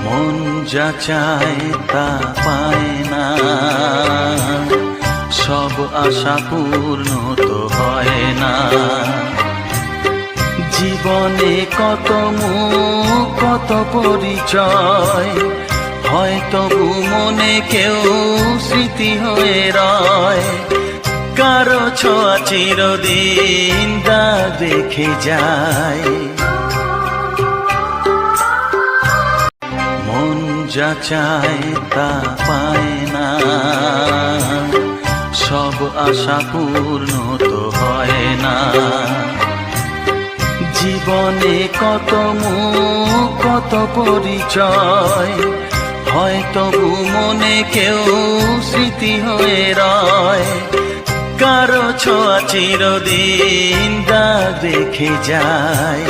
মন যা চায় তা পায় না, সব আশা পূর্ণ তো হয় না। জীবনে কত মুখ কত পরিচয়, হয়তো মনে কেউ স্মৃতি হয়ে রয়। কারো ছোঁয়া চিরদিন দাগ রেখে যায়। মন যা চায় তা পায় না, সব আশা পূর্ণ তো হয় না। জীবনে কত মুখ কত পরিচয়, হয়তো মনে কেউ স্মৃতি হয়ে রয়। কারো ছোঁয়া চিরদিন দাগ রেখে যায়।